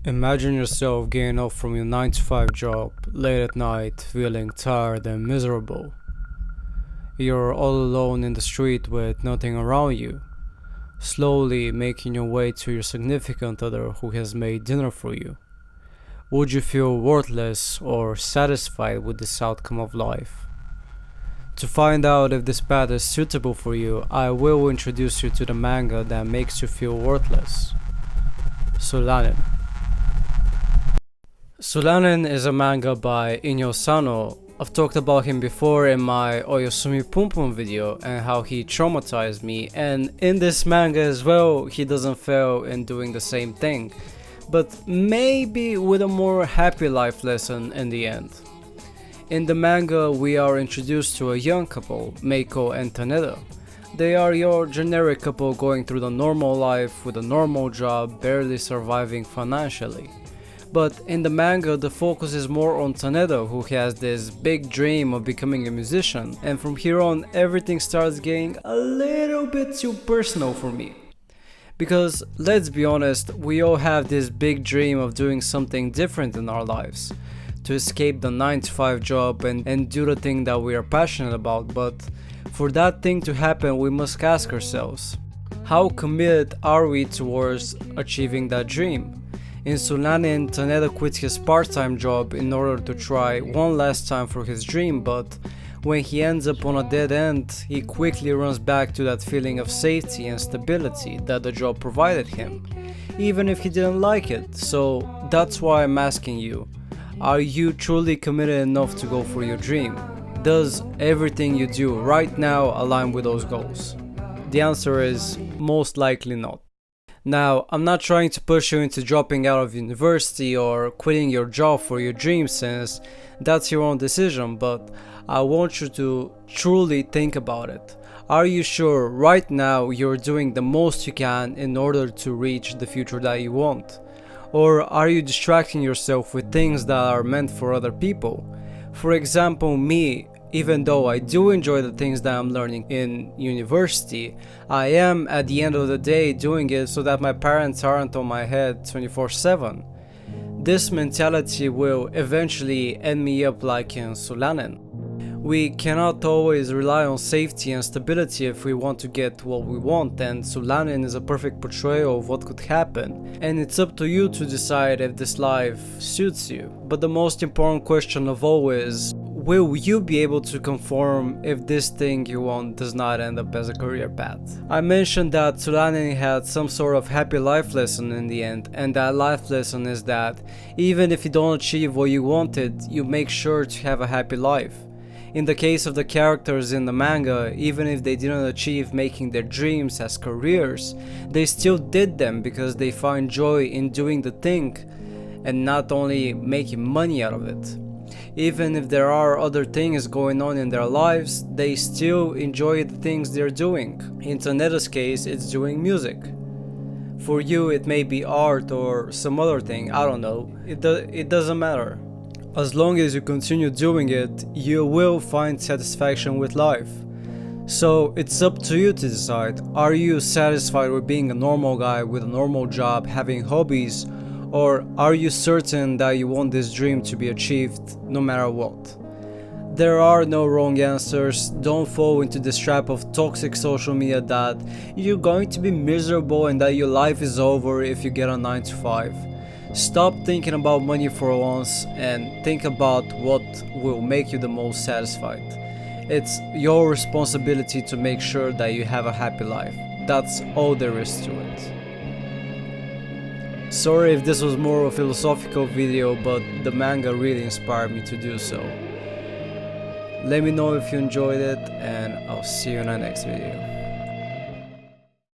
Imagine yourself getting off from your 9 to 5 job late at night, feeling tired and miserable. You're all alone in the street with nothing around you, slowly making your way to your significant other who has made dinner for you. Would you feel worthless or satisfied with this outcome of life? To find out if this path is suitable for you, I will introduce you to the manga that makes you feel worthless. Solanin. Solanin is a manga by Inyo Sano. I've talked about him before in my Oyasumi Pum Pum video and how he traumatized me, and in this manga as well he doesn't fail in doing the same thing, but maybe with a more happy life lesson in the end. In the manga we are introduced to a young couple, Meiko and Taneda. They are your generic couple going through the normal life with a normal job, barely surviving financially. But in the manga the focus is more on Taneda, who has this big dream of becoming a musician, and from here on everything starts getting a little bit too personal for me. Because let's be honest, we all have this big dream of doing something different in our lives, to escape the 9 to 5 job and do the thing that we are passionate about, but for that thing to happen we must ask ourselves, how committed are we towards achieving that dream? In Solanin, Taneda quits his part-time job in order to try one last time for his dream, but when he ends up on a dead end, he quickly runs back to that feeling of safety and stability that the job provided him, even if he didn't like it. So that's why I'm asking you, are you truly committed enough to go for your dream? Does everything you do right now align with those goals? The answer is most likely not. Now, I'm not trying to push you into dropping out of university or quitting your job for your dream, since that's your own decision, but I want you to truly think about it. Are you sure right now you're doing the most you can in order to reach the future that you want? Or are you distracting yourself with things that are meant for other people? For example, me, even though I do enjoy the things that I'm learning in university, I am at the end of the day doing it so that my parents aren't on my head 24/7. This mentality will eventually end me up like in Solanin. We cannot always rely on safety and stability if we want to get what we want, and Solanin is a perfect portrayal of what could happen, and it's up to you to decide if this life suits you. But the most important question of all is, will you be able to conform if this thing you want does not end up as a career path? I mentioned that Solanin had some sort of happy life lesson in the end, and that life lesson is that even if you don't achieve what you wanted, you make sure to have a happy life. In the case of the characters in the manga, even if they didn't achieve making their dreams as careers, they still did them because they find joy in doing the thing and not only making money out of it. Even if there are other things going on in their lives, they still enjoy the things they're doing. In Taneda's case, it's doing music. For you, it may be art or some other thing, I don't know. It doesn't matter. As long as you continue doing it, you will find satisfaction with life. So it's up to you to decide, are you satisfied with being a normal guy with a normal job, having hobbies, or are you certain that you want this dream to be achieved no matter what? There are no wrong answers. Don't fall into this trap of toxic social media that you're going to be miserable and that your life is over if you get a 9 to 5. Stop thinking about money for once and think about what will make you the most satisfied. It's your responsibility to make sure that you have a happy life. That's all there is to it. Sorry if this was more of a philosophical video, but the manga really inspired me to do so. Let me know if you enjoyed it, and I'll see you in the next video.